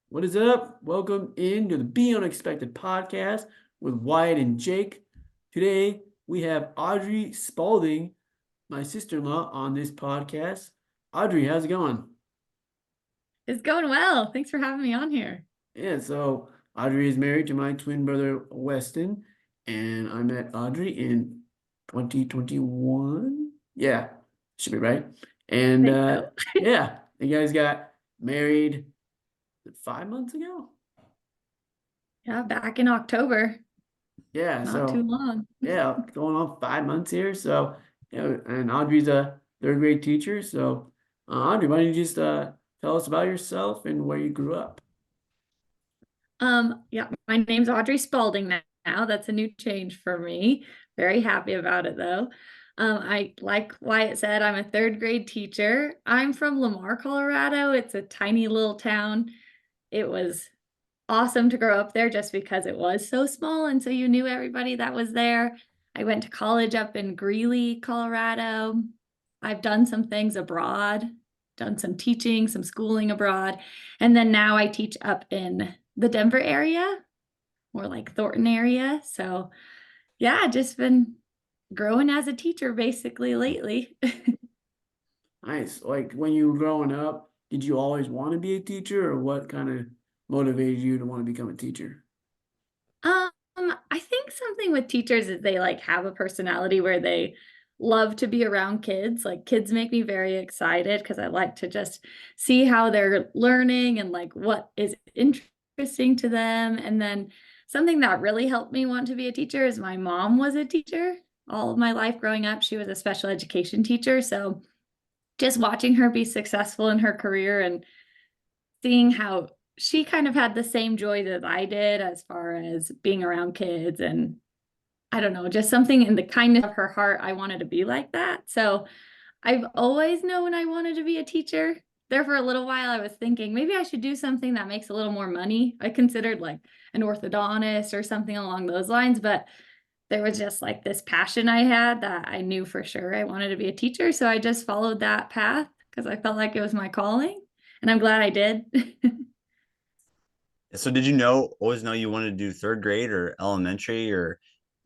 What is up? Welcome into the Be Unexpected podcast with Wyatt and Jake. Today we have Audrey Spalding, my sister-in-law, on this podcast. Audrey, how's it going? It's going well. Thanks for having me on here. Yeah, so Audrey is married to my twin brother Weston, and I met Audrey in 2021. Yeah, should be right. I And think so. yeah, you guys got married 5 months ago. Yeah, back in October, Yeah, not too so long. yeah, going on 5 months here. So, and Audrey's a third grade teacher. So, Audrey, why don't you just tell us about yourself and where you grew up? Yeah, my name's Audrey Spalding now. That's a new change for me. Very happy about it though. I like Wyatt said, I'm a third grade teacher. I'm from Lamar, Colorado. It's a tiny little town. It was awesome to grow up there just because it was so small and so you knew everybody that was there. I went to college up in Greeley, Colorado. I've done some things abroad, done some teaching, some schooling abroad. And then now I teach up in the Denver area, more like Thornton area. So yeah, just been growing as a teacher basically lately. Nice. Like when you were growing up, did you always want to be a teacher, or what kind of motivated you to want to become a teacher? Um, I think something with teachers is they like have a personality where they love to be around kids. Like kids make me very excited because I like to just see how they're learning and like what is interesting to them. And then something that really helped me want to be a teacher is my mom was a teacher all of my life growing up. She was a special education teacher. So just watching her be successful in her career and seeing how she kind of had the same joy that I did as far as being around kids and I don't know, just something in the kindness of her heart. I wanted to be like that. So I've always known I wanted to be a teacher. There for a little while, I was thinking maybe I should do something that makes a little more money. I considered like an orthodontist or something along those lines, but there was just like this passion I had that I knew for sure I wanted to be a teacher. So I just followed that path because I felt like it was my calling. And I'm glad I did. So did you always know you wanted to do third grade or elementary, or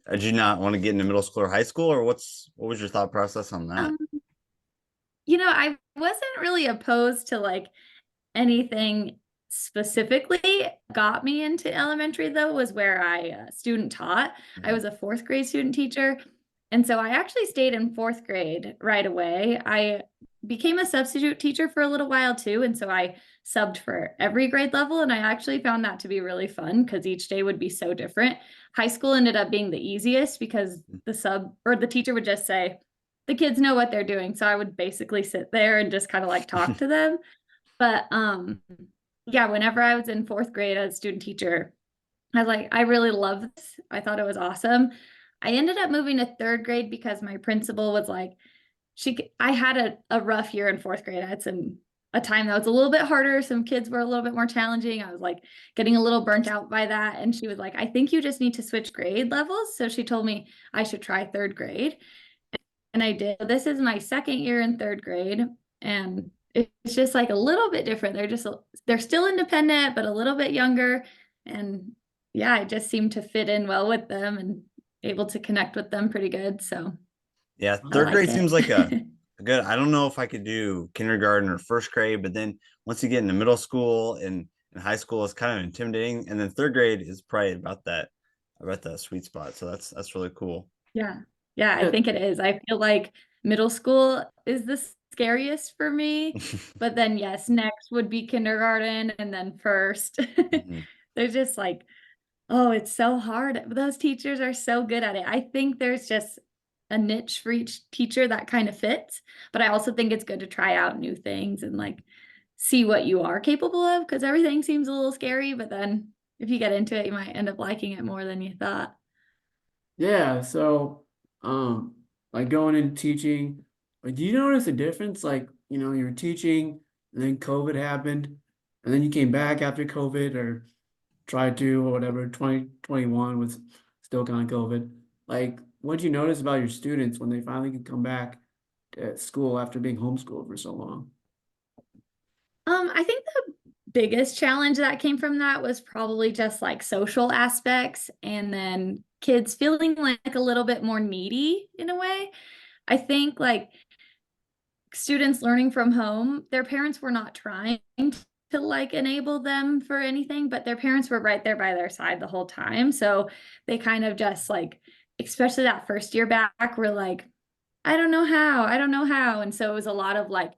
did you not want to get into middle school or high school, or what was your thought process on that? Um, I wasn't really opposed to like anything specifically. Got me into elementary though was where I student taught. I Mhm. was a fourth grade student teacher. And so I actually stayed in fourth grade right away. I became a substitute teacher for a little while too. And so I subbed for every grade level. And I actually found that to be really fun because each day would be so different. High school ended up being the easiest because the sub or the teacher would just say, the kids know what they're doing. So I would basically sit there and just kind of like talk to them. But yeah, whenever I was in fourth grade as a student teacher, I was like, I really love this. I thought it was awesome. I ended up moving to third grade because my principal was like, I had a rough year in fourth grade. I had a time that was a little bit harder. Some kids were a little bit more challenging. I was like getting a little burnt out by that. And she was like, I think you just need to switch grade levels. So she told me I should try third grade. And I did. This is my second year in third grade. And it's just like a little bit different. They're still independent, but a little bit younger. And yeah, I just seemed to fit in well with them and able to connect with them pretty good. So Yeah, I third like grade seems like it. a good. I don't know if I could do kindergarten or first grade, but then once you get into middle school and high school, it's kind of intimidating. And then third grade is probably about that sweet spot. So that's really cool. Yeah. Yeah, I Yeah, think it is. I feel like middle school is the scariest for me. But then, yes, next would be kindergarten and then first. Mhm. They're just like, oh, it's so hard. Those teachers are so good at it. I think there's just a niche for each teacher that kind of fits. But I also think it's good to try out new things and like see what you are capable of because everything seems a little scary. But then if you get into it, you might end up liking it more than you thought. yeah. So, um, like going into teaching, like, do you notice a difference? Like, you were teaching, and then COVID happened, and then you came back after COVID, or tried to, or whatever. 2021 was still kind of COVID. Like, what did you notice about your students when they finally could come back to school after being homeschooled for so long? I think the biggest challenge that came from that was probably just like social aspects, and then kids feeling like a little bit more needy in a way. I think like students learning from home, their parents were not trying to like enable them for anything, but their parents were right there by their side the whole time. So they kind of just like, especially that first year back, were like, I don't know how, I don't know how. And so it was a lot of like,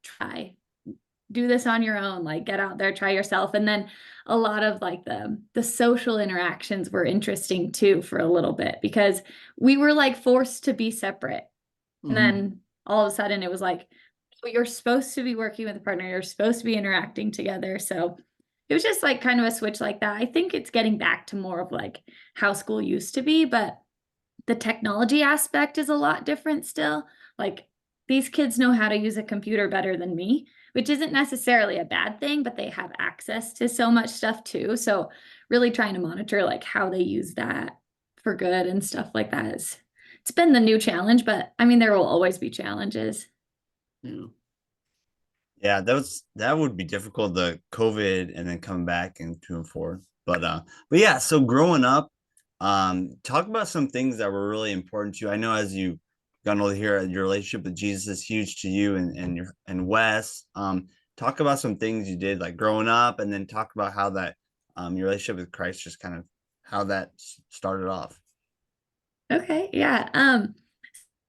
try, do this on your own, like get out there, try yourself. And then a lot of like the social interactions were interesting too for a little bit, because we were like forced to be separate. And Mhm. then all of a sudden it was like, "Oh, you're supposed to be working with a partner, you're supposed to be interacting together." So it was just like kind of a switch like that. I think it's getting back to more of like how school used to be, but the technology aspect is a lot different still. Like these kids know how to use a computer better than me, which isn't necessarily a bad thing, but they have access to so much stuff too. So really trying to monitor like how they use that for good and stuff like that is, it's been the new challenge, but I mean, there will always be challenges. Yeah. Yeah, that would be difficult, the COVID and then coming back and two and four. But yeah, so growing up, talk about some things that were really important to you. I know as you gotten older here, your relationship with Jesus is huge to you and Wes. Talk about some things you did like growing up, and then talk about how that your relationship with Christ just kind of how that started off. Okay, yeah.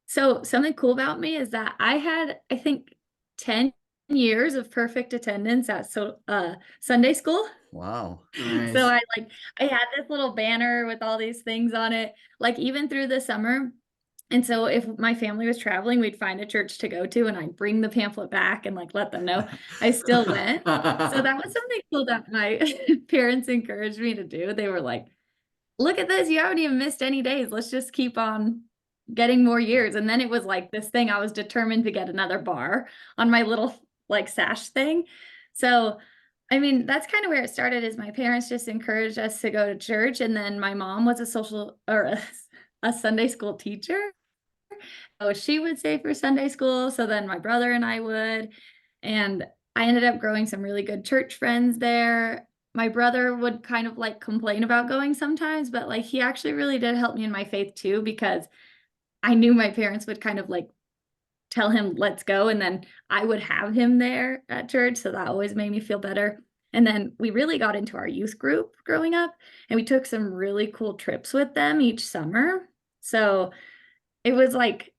So something cool about me is that I had, I think, 10 years of perfect attendance at Sunday school. Wow. So Nice. I had this little banner with all these things on it, like even through the summer. And so if my family was traveling, we'd find a church to go to and I'd bring the pamphlet back and like let them know I still went. So that was something cool that my parents encouraged me to do. They were like, look at this, you haven't even missed any days. Let's just keep on getting more years. And then it was like this thing, I was determined to get another bar on my little like sash thing. So, I mean, that's kind of where it started, is my parents just encouraged us to go to church. And then my mom was a social or a Sunday school teacher. So she would stay for Sunday school. So then my brother and I would. And I ended up growing some really good church friends there. My brother would kind of like complain about going sometimes, but like he actually really did help me in my faith too, because I knew my parents would kind of like tell him, let's go. And then I would have him there at church. So that always made me feel better. And then we really got into our youth group growing up, and we took some really cool trips with them each summer. So it was like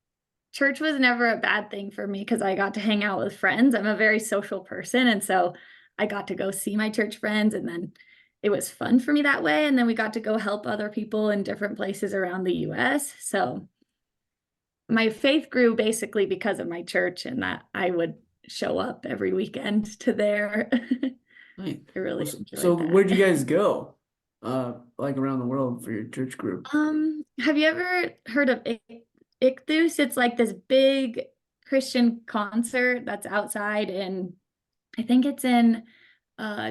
church was never a bad thing for me because I got to hang out with friends. I'm a very social person. And so I got to go see my church friends, and then it was fun for me that way. And then we got to go help other people in different places around the US. So my faith grew basically because of my church and that I would show up every weekend to there. Nice. I really So enjoyed where'd you that. guys go? Like around the world for your church group? Have you ever heard of Ichthus? It's like this big Christian concert that's outside in, I think it's in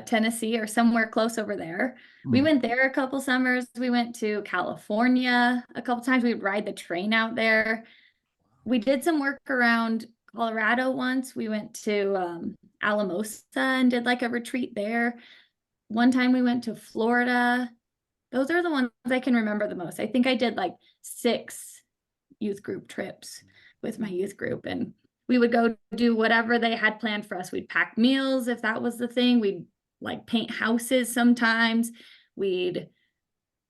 Tennessee or somewhere close over there. We Hmm. went there a couple summers. We went to California a couple times. We would ride the train out there. We did some work around Colorado once. We went to Alamosa and did like a retreat there. One time we went to Florida. Those are the ones I can remember the most. I think I did like 6 youth group trips with my youth group, and we would go do whatever they had planned for us. We'd pack meals if that was the thing. We'd like paint houses sometimes. We'd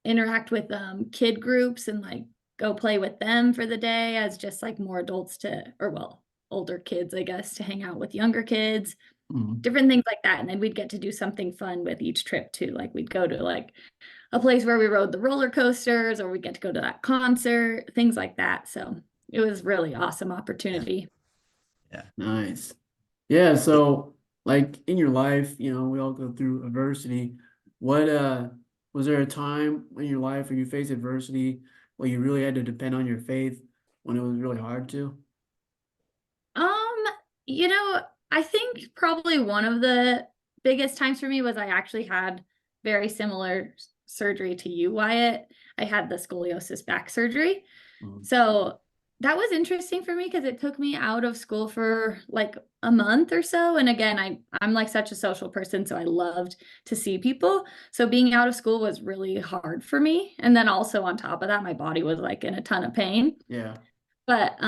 interact with kid groups and like go play with them for the day as just like more adults to, or well, older kids, I guess, to hang out with younger kids, Hmm. different things like that. And then we'd get to do something fun with each trip too. Like we'd go to like a place where we rode the roller coasters, or we get to go to that concert, things like that. So it was really awesome Yeah. opportunity. Yeah. Nice. Yeah, so like in your life, we all go through adversity. What was there a time in your life where you faced adversity where you really had to depend on your faith when it was really hard to? Um, you know, I think probably one of the biggest times for me was I actually had very similar surgery to you, Wyatt. I had the scoliosis back surgery. Mm. So that was interesting for me because it took me out of school for like a month or so. And again, I'm like such a social person, so I loved to see people. So being out of school was really hard for me. And then also on top of that, my body was like in a ton of pain. Yeah. But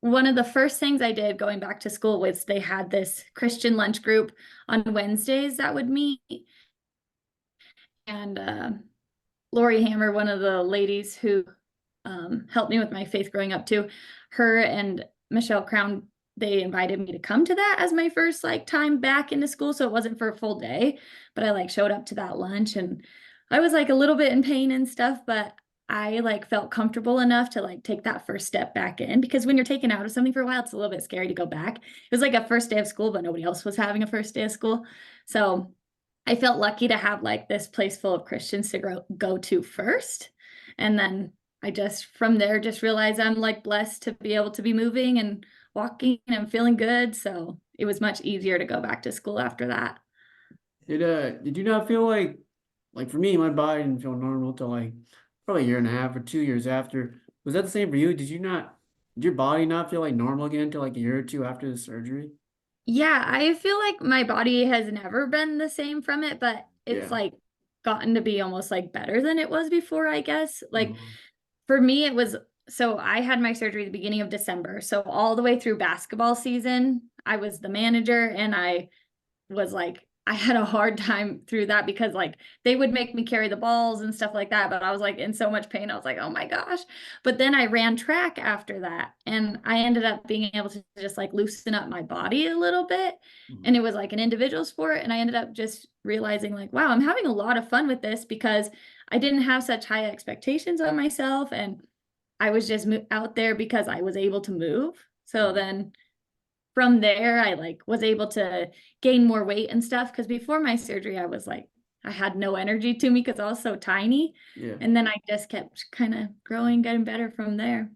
one of the first things I did going back to school was they had this Christian lunch group on Wednesdays that would meet. And Lori Hammer, one of the ladies who helped me with my faith growing up too, her and Michelle Crown, they invited me to come to that as my first like time back into school. So it wasn't for a full day, but I like showed up to that lunch and I was like a little bit in pain and stuff, but I like felt comfortable enough to like take that first step back in, because when you're taken out of something for a while, it's a little bit scary to go back. It was like a first day of school, but nobody else was having a first day of school. So I felt lucky to have like this place full of Christians to go to first. And then I just from there just realized I'm like blessed to be able to be moving and walking and feeling good. So it was much easier to go back to school after that. Did you not feel like for me, my body didn't feel normal till like probably a year and a half or 2 years after. Was that the same for you? Did your body not feel like normal again till like a year or two after the surgery? Yeah, I feel like my body has never been the same from it, but it's Yeah. like gotten to be almost like better than it was before, I guess. Like Mhm. for me, it was so I had my surgery at the beginning of December. So all the way through basketball season, I was the manager and I was like, I had a hard time through that because like they would make me carry the balls and stuff like that. But I was like in so much pain. I was like, oh my gosh. But then I ran track after that. And I ended up being able to just like loosen up my body a little bit. Mhm. And it was like an individual sport. And I ended up just realizing like, wow, I'm having a lot of fun with this because I didn't have such high expectations on myself. And I was just out there because I was able to move. So Mhm. then from there, I like was able to gain more weight and stuff. Cause before my surgery, I was like, I had no energy to me because I was so tiny. Yeah. And then I just kept kind of growing, getting better from there.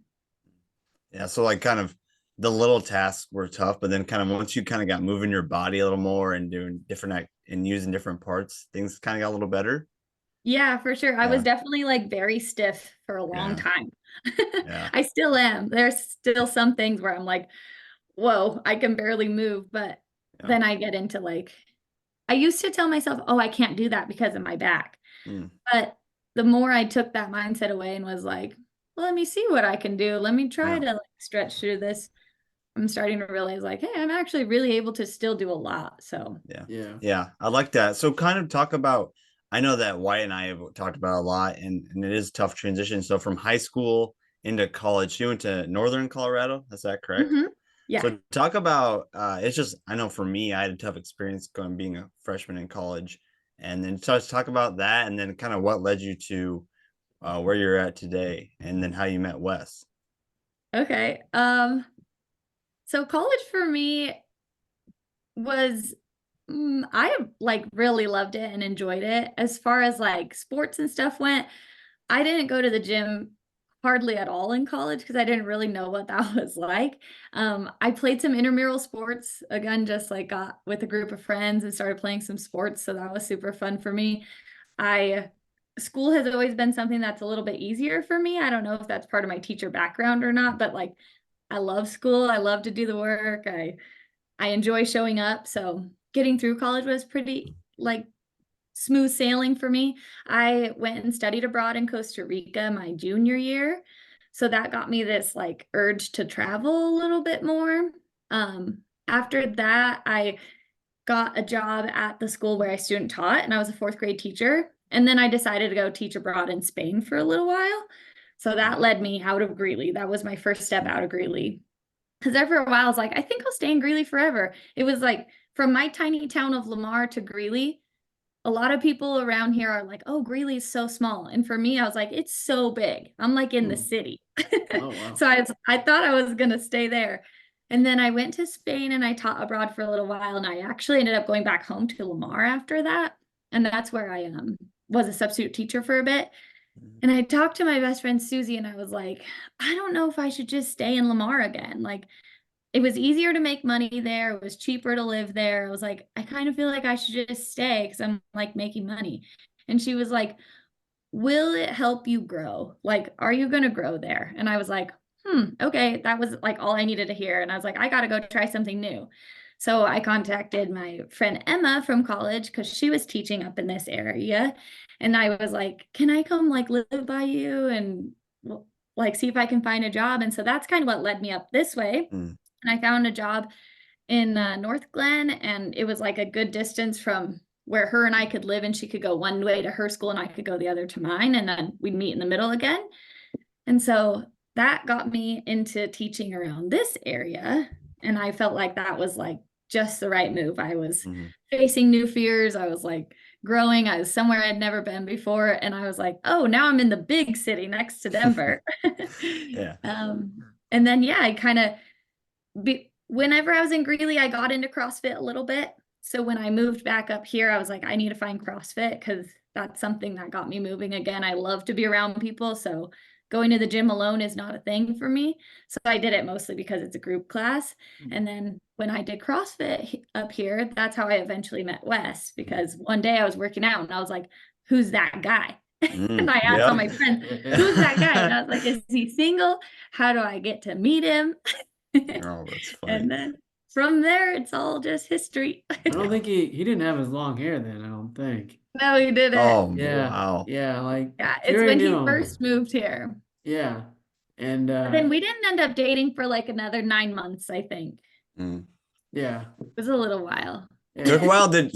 Yeah, so like kind of the little tasks were tough, but then kind of once you kind of got moving your body a little more and doing different and using different parts, things kind of got a little better. Yeah, for sure. I was Yeah, definitely like very stiff for a long yeah, time. yeah, I still am. There's still some things where I'm like, whoa, I can barely move. But yeah. then I get into like, I used to tell myself, oh, I can't do that because of my back. Mm, But the more I took that mindset away and was like, well, let me see what I can do. Let me try yeah, to like stretch through this. I'm starting to realize like, hey, I'm actually really able to still do a lot. So yeah, Yeah. yeah. I like that. So kind of talk about, I know that Wyatt and I have talked about a lot, and it is tough transition. So from high school into college, you went to Northern Colorado. Is that correct? mhm. Yeah. So talk about it's just I know for me I had a tough experience going being a freshman in college, and then just talk about that, and then kind of what led you to where you're at today, and then how you met Wes. Okay. So college for me was I like really loved it and enjoyed it. As far as like sports and stuff went, I didn't go to the gym hardly at all in college because I didn't really know what that was like. I played some intramural sports again, just like got with a group of friends and started playing some sports. So that was super fun for me. I School has always been something that's a little bit easier for me. I don't know if that's part of my teacher background or not, but like I love school. I love to do the work. I enjoy showing up. So getting through college was pretty like smooth sailing for me. I went and studied abroad in Costa Rica my junior year. So that got me this like urge to travel a little bit more. After that, I got a job at the school where I student taught, and I was a fourth grade teacher. And then I decided to go teach abroad in Spain for a little while. So that led me out of Greeley. That was my first step out of Greeley. Because there for a while, I was like, I think I'll stay in Greeley forever. It was like from my tiny town of Lamar to Greeley, a lot of people around here are like, oh, Greeley is so small. And for me, I was like, it's so big. I'm like in the Mm. city. Oh wow. So I thought I was gonna stay there. And then I went to Spain and I taught abroad for a little while. And I actually ended up going back home to Lamar after that. And that's where I was a substitute teacher for a bit. And I talked to my best friend Susie and I was like, I don't know if I should just stay in Lamar again. Like it was easier to make money there. It was cheaper to live there. I was like, I kind of feel like I should just stay because I'm like making money. And she was like, will it help you grow? Like, are you going to grow there? And I was like, okay, that was like all I needed to hear. And I was like, I got to go try something new. So I contacted my friend Emma from college because she was teaching up in this area. And I was like, can I come like live by you and like see if I can find a job? And so that's kind of what led me up this way. Mm. And I found a job in North Glen, and it was like a good distance from where her and I could live, and she could go one way to her school and I could go the other to mine, and then we'd meet in the middle again. And so that got me into teaching around this area. And I felt like that was like just the right move. I was facing new fears. I was like growing. I was somewhere I'd never been before. And I was like, oh, now I'm in the big city next to Denver. Yeah. And then, yeah, I kind of, whenever I was in Greeley, I got into CrossFit a little bit. So when I moved back up here, I was like, I need to find CrossFit because that's something that got me moving again. I love to be around people. So going to the gym alone is not a thing for me. So I did it mostly because it's a group class. And then when I did CrossFit up here, that's how I eventually met Wes, because one day I was working out and I was like, who's that guy? And I asked all my friends, who's that guy? And I was like, is he single? How do I get to meet him? Oh, that's funny. And then from there, it's all just history. I don't think he didn't have his long hair then, I don't think. No, he didn't. Oh, Yeah. wow. Yeah, like Yeah, it's Kieran when he knew him. first moved here. Yeah. And But then we didn't end up dating for like another 9 months, I think. Mm. yeah. It was a little while. Took a while. Did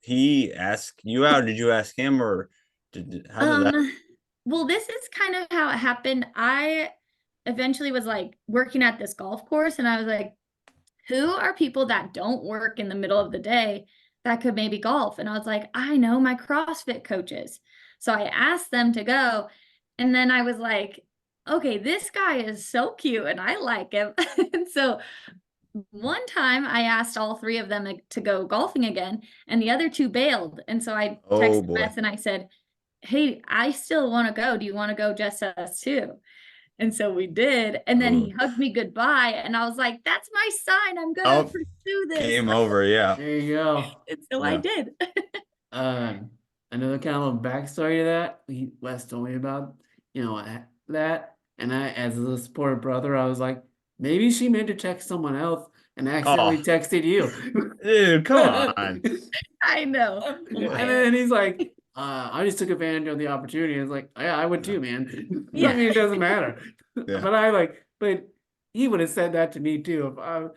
he ask you out? Did you ask him, or how did that? Well, this is kind of how it happened. I eventually was like working at this golf course, and I was like, who are people that don't work in the middle of the day that could maybe golf? And I was like, I know my CrossFit coaches. So I asked them to go. And then I was like, okay, this guy is so cute and I like him. And so one time I asked all three of them to go golfing again, and the other two bailed. And so I texted boy. Wes and I said, hey, I still want to go. Do you want to go just us two? And so we did. And then he hugged me goodbye. And I was like, that's my sign. I'm going to pursue this. Game over. Yeah. There you go. And so I did. Another kind of backstory to that, Wes told me about, that. And I, as a supportive brother, I was like, maybe she meant to text someone else and accidentally texted you. Dude, come on. I know. And then he's like, I just took advantage of the opportunity. I was like, yeah, I would too, man. Yeah. I mean, it doesn't matter. Yeah. But he would have said that to me too if I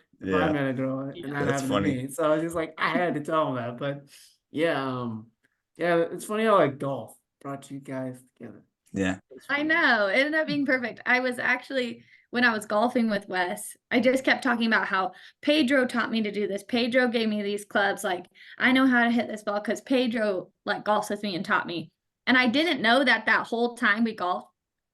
met a girl and that That's happened funny. to me. So I was just like, I had to tell him that. But yeah, it's funny how like golf brought you guys together. Yeah. I know. It ended up being perfect. I was actually, when I was golfing with Wes, I just kept talking about how Pedro taught me to do this. Pedro gave me these clubs. Like, I know how to hit this ball because Pedro like golfs with me and taught me. And I didn't know that whole time we golfed,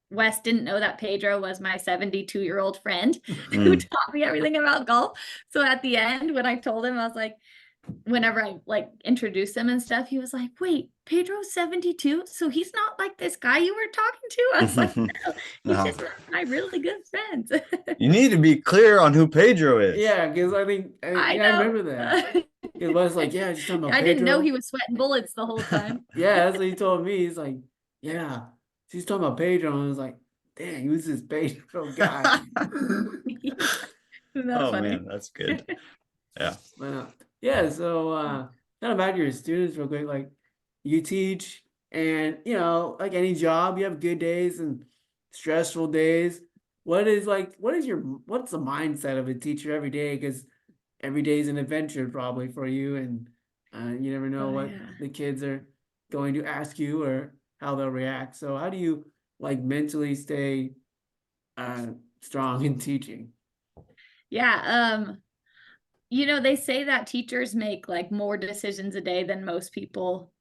Wes didn't know that Pedro was my 72-year-old friend who taught me everything about golf. So at the end, when I told him, I was like, whenever I like introduced him and stuff, he was like, wait, Pedro's 72, so he's not like this guy you were talking to? I was like, no, he's just my really good friends. You need to be clear on who Pedro is. Yeah, because I think I remember that. It was like, yeah, just talking about I Pedro. didn't know he was sweating bullets the whole time. Yeah, that's what he told me. He's like, yeah, she's talking about Pedro, and I was like, dang, who's this Pedro guy? Funny? Man, that's good. Yeah. Yeah, so kind of back to your students real quick. Like, you teach, and like any job, you have good days and stressful days. What's the mindset of a teacher every day? Because every day is an adventure probably for you, and you never know what the kids are going to ask you or how they'll react. So how do you like mentally stay strong in teaching? Yeah, they say that teachers make like more decisions a day than most people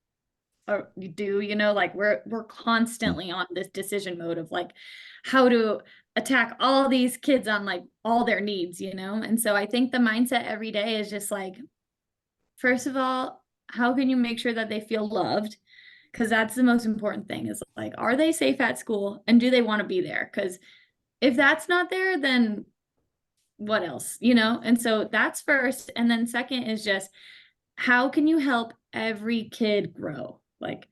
do, like we're constantly on this decision mode of like how to attack all these kids on like all their needs, and so I think the mindset every day is just like, first of all, how can you make sure that they feel loved? Because that's the most important thing, is like, are they safe at school and do they want to be there? Because if that's not there, then what else, and so that's first. And then second is just, how can you help every kid grow? Like,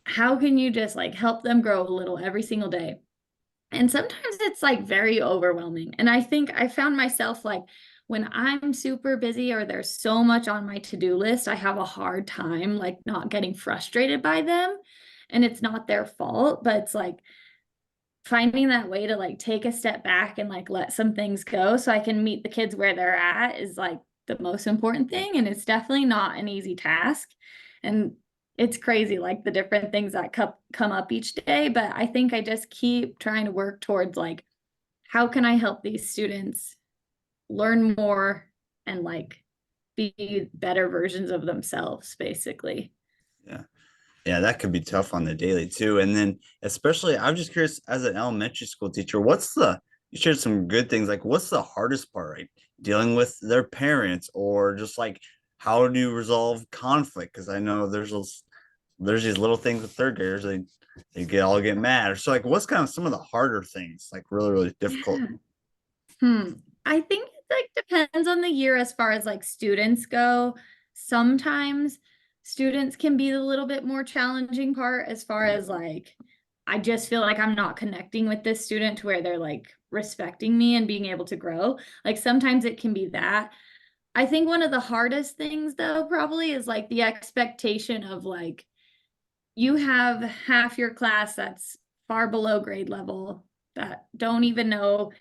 how can you just like help them grow a little every single day? And sometimes it's like very overwhelming. And I think I found myself like when I'm super busy or there's so much on my to-do list, I have a hard time like not getting frustrated by them. And it's not their fault, but it's like finding that way to like take a step back and like let some things go so I can meet the kids where they're at is like the most important thing. And it's definitely not an easy task. And it's crazy, like the different things that come up each day. But I think I just keep trying to work towards like, how can I help these students learn more and like be better versions of themselves, basically. Yeah. Yeah, that could be tough on the daily too. And then especially I'm just curious as an elementary school teacher, you shared some good things, like what's the hardest part, right? Dealing with their parents or just like how do you resolve conflict? Because I know there's these little things with third graders, they get mad. Or so like what's kind of some of the harder things, like really, really difficult? Yeah. Hmm. I think it like depends on the year as far as like students go. Sometimes students can be the little bit more challenging part as far as like I just feel like I'm not connecting with this student to where they're like respecting me and being able to grow. Like sometimes it can be that. I think one of the hardest things though probably is like the expectation of like you have half your class that's far below grade level that don't even know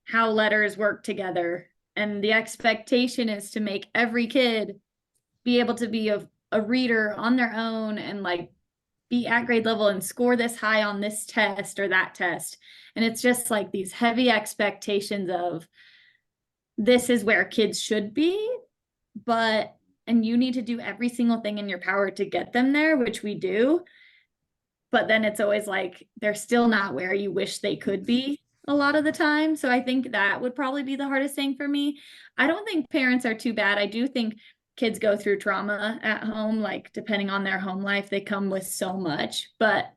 how letters work together. And the expectation is to make every kid be able to be a reader on their own and like be at grade level and score this high on this test or that test. And it's just like these heavy expectations of this is where kids should be, but and you need to do every single thing in your power to get them there, which we do. But then it's always like they're still not where you wish they could be a lot of the time. So I think that would probably be the hardest thing for me. I don't think parents are too bad. I do think kids go through trauma at home, like depending on their home life, they come with so much. But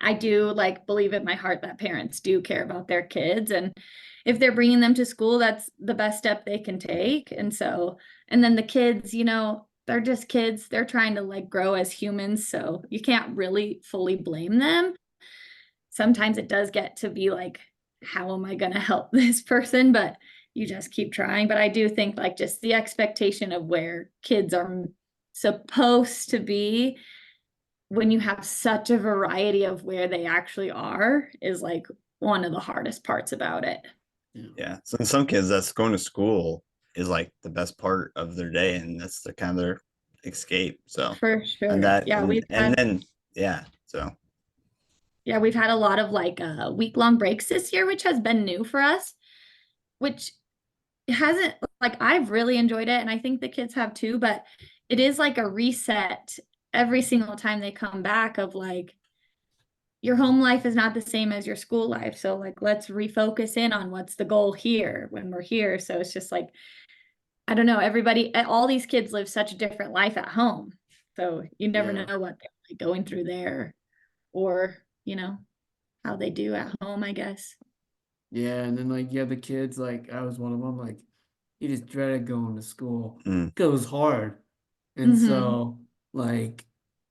I do like believe in my heart that parents do care about their kids. And if they're bringing them to school, that's the best step they can take. And so, and then the kids, they're just kids. They're trying to like grow as humans. So you can't really fully blame them. Sometimes it does get to be like, how am I going to help this person? But you just keep trying. But I do think like just the expectation of where kids are supposed to be when you have such a variety of where they actually are is like one of the hardest parts about it. Yeah. So in some kids, that's going to school is like the best part of their day, and that's the kind of their escape. So For and sure. that Yeah, and then yeah. So we've had a lot of like week-long breaks this year, which has been new for us, which hasn't like I've really enjoyed it and I think the kids have too, but it is like a reset every single time they come back of like your home life is not the same as your school life. So like let's refocus in on what's the goal here when we're here. So it's just like I don't know, all these kids live such a different life at home. So you never Yeah. know what they're like going through there or, how they do at home, I guess. Yeah, and then like you have the kids, like I was one of them, like you just dreaded going to school mm, because it was hard. And Mm-hmm. so like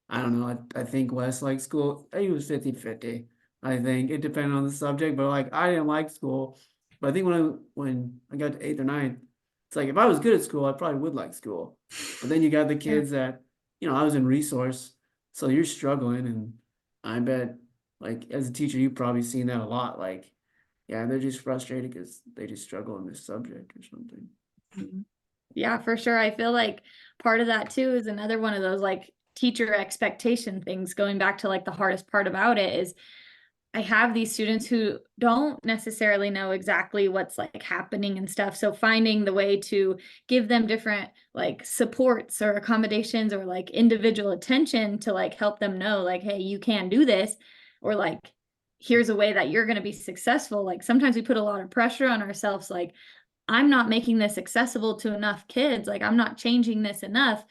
I don't know, I think Wes liked school. He was 50-50. I think it depended on the subject, but like I didn't like school. But I think when I got to eighth or ninth, it's like if I was good at school, I probably would like school. But then you got the Yeah. kids that, I was in resource, so you're struggling, and I bet like as a teacher, you've probably seen that a lot. Like, yeah, they're just frustrated because they just struggle in this subject or something. Mhm. Yeah, for sure. I feel like part of that too is another one of those like teacher expectation things. Going back to like the hardest part about it is I have these students who don't necessarily know exactly what's like happening and stuff. So finding the way to give them different like supports or accommodations or like individual attention to like help them know like, hey, you can do this, or like, here's a way that you're going to be successful. Like sometimes we put a lot of pressure on ourselves, like, I'm not making this accessible to enough kids. Like I'm not changing this enough.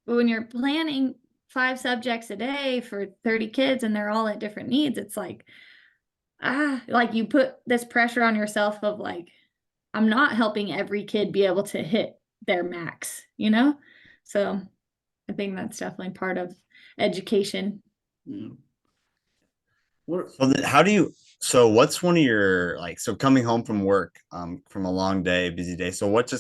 But when you're planning 5 subjects a day for 30 kids and they're all at different needs, it's like you put this pressure on yourself of like, I'm not helping every kid be able to hit their max. So I think that's definitely part of education. You know. What so then how do you So what's one of your like so coming home from work, from a long day, busy day. So what's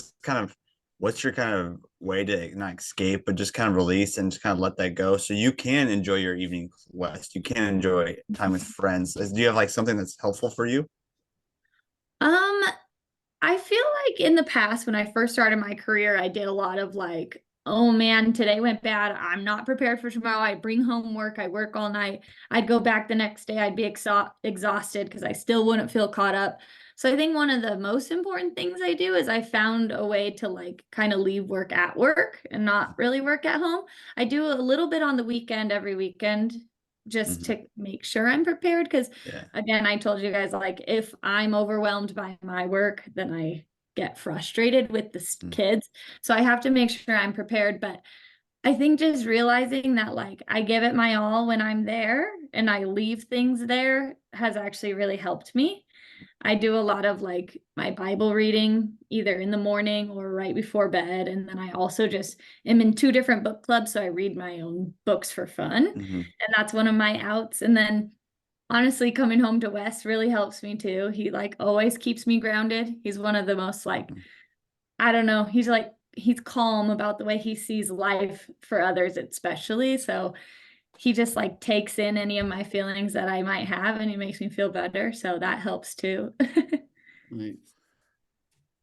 your kind of way to not escape, but just kind of release and just kind of let that go so you can enjoy your evening west. You can enjoy time with friends. Do you have like something that's helpful for you? Um, I feel like in the past, when I first started my career, I did a lot of like, oh man, today went bad. I'm not prepared for tomorrow. I bring home work. I work all night. I'd go back the next day. I'd be exhausted because I still wouldn't feel caught up. So I think one of the most important things I do is I found a way to like kind of leave work at work and not really work at home. I do a little bit on the weekend every weekend just Mhm. to make sure I'm prepared because Yeah. again, I told you guys like if I'm overwhelmed by my work, then I get frustrated with the Mm. kids. So I have to make sure I'm prepared. But I think just realizing that like I give it my all when I'm there and I leave things there has actually really helped me. I do a lot of like my Bible reading either in the morning or right before bed. And then I also just am in two different book clubs. So I read my own books for fun. Mhm. And that's one of my outs. And then honestly, coming home to Wes really helps me too. He like always keeps me grounded. He's one of the most like, I don't know, he's calm about the way he sees life for others, especially. So he just like takes in any of my feelings that I might have and he makes me feel better. So that helps too. Like,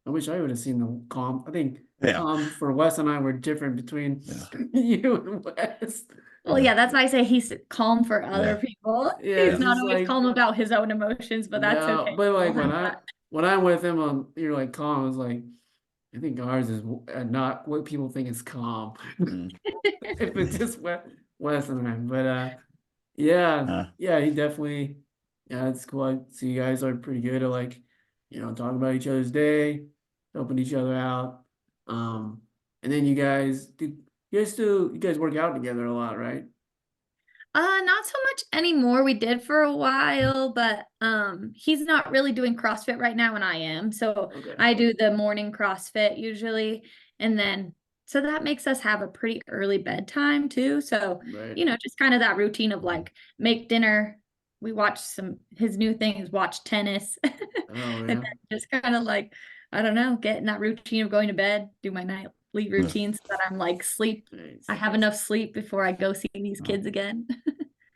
I wish I would have seen the calm. I think Yeah. calm for Wes and I were different between Yeah. you and Wes. Well, Yeah. yeah, that's why I say he's calm for other Yeah. people. Yeah, He's it's not just always like calm about his own emotions, but that's no, okay. but We like all have that. when I'm with him on you're like calm, it's like I think ours is not what people think is calm. Mm. If it's just Wes and I, but yeah, Uh, yeah, he definitely yeah, it's cool. I see you guys are pretty good at like talking about each other's day, helping each other out. Um, and then you guys work out together a lot, right? Not so much anymore. We did for a while, but he's not really doing CrossFit right now and I am. So Okay, I do the morning CrossFit usually. And then so that makes us have a pretty early bedtime too. So, right. just kind of that routine of like make dinner. We watch his new thing is watch tennis. Oh And yeah. then just kind of like, I don't know, get in that routine of going to bed, do my nightly yeah. routine so that I'm like sleep. Nice. I have enough sleep before I go see these Oh. kids again.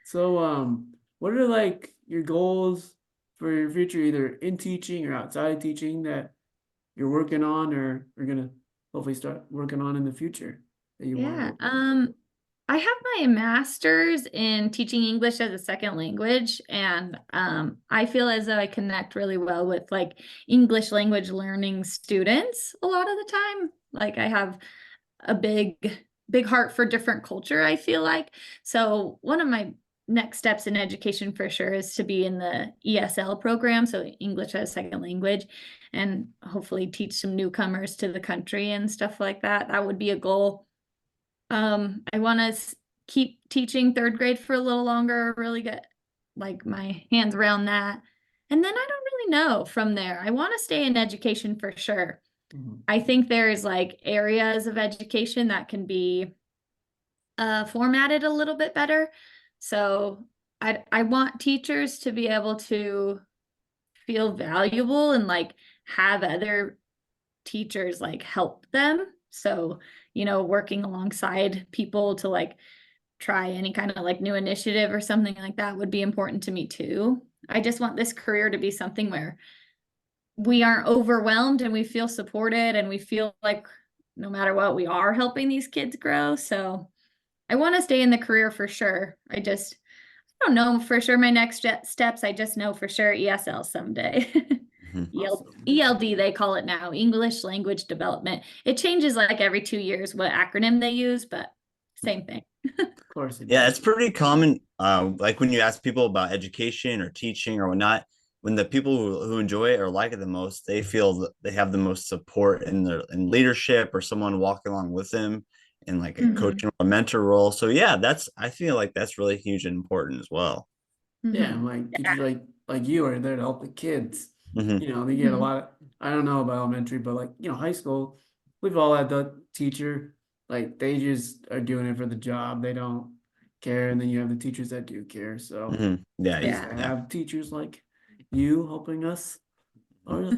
So, what are like your goals for your future, either in teaching or outside of teaching that you're working on or you're gonna hopefully start working on in the future that you want to Yeah. work on? I have my master's in teaching English as a second language, and I feel as though I connect really well with like English language learning students a lot of the time. Like I have a big heart for different culture, I feel like. So one of my next steps in education for sure is to be in the ESL program, so English as a second language, and hopefully teach some newcomers to the country and stuff like that. That would be a goal. I want to keep teaching third grade for a little longer, really get like my hands around that. And then I don't really know from there. I want to stay in education for sure. Mhm. I think there's like areas of education that can be formatted a little bit better. So I want teachers to be able to feel valuable and like have other teachers like help them. So, working alongside people to like try any kind of like new initiative or something like that would be important to me too. I just want this career to be something where we aren't overwhelmed and we feel supported and we feel like no matter what, we are helping these kids grow. So I want to stay in the career for sure. I don't know for sure my next steps. I just know for sure ESL someday. Mhm. Awesome. ELD, they call it now, English Language Development. It changes like every 2 years what acronym they use, but same thing. Of course it Yeah, does. it's pretty common. Like when you ask people about education or teaching or whatnot, when the people who enjoy it or like it the most, they feel that they have the most support in their in leadership or someone walking along with them in like a Mhm. coaching or a mentor role. So yeah, I feel like that's really huge and important as well. Yeah, and Mhm. like teachers Yeah. like you are there to help the kids. Hmm. They get a Mhm. lot of I don't know about elementary, but like, high school, we've all had the teacher, like they just are doing it for the job. They don't care. And then you have the teachers that do care. So Hmm. Yeah, it's nice Yeah. to yeah. have teachers like you helping us our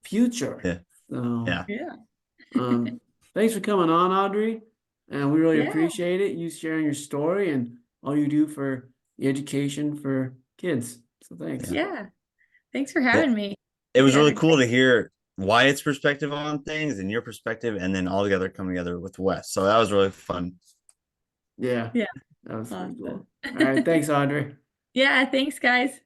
future. Yeah. So Yeah. Yeah. thanks for coming on, Audrey. And we really Yeah. appreciate it, you sharing your story and all you do for the education for kids. So thanks. Yeah. Thanks for Well, having me. it was Yeah. really cool to hear Wyatt's perspective on things and your perspective, and then all together coming together with Wes. So that was really fun. Yeah. Yeah. That was pretty Awesome. cool. All right. Thanks, Audrey. Yeah. Thanks, guys.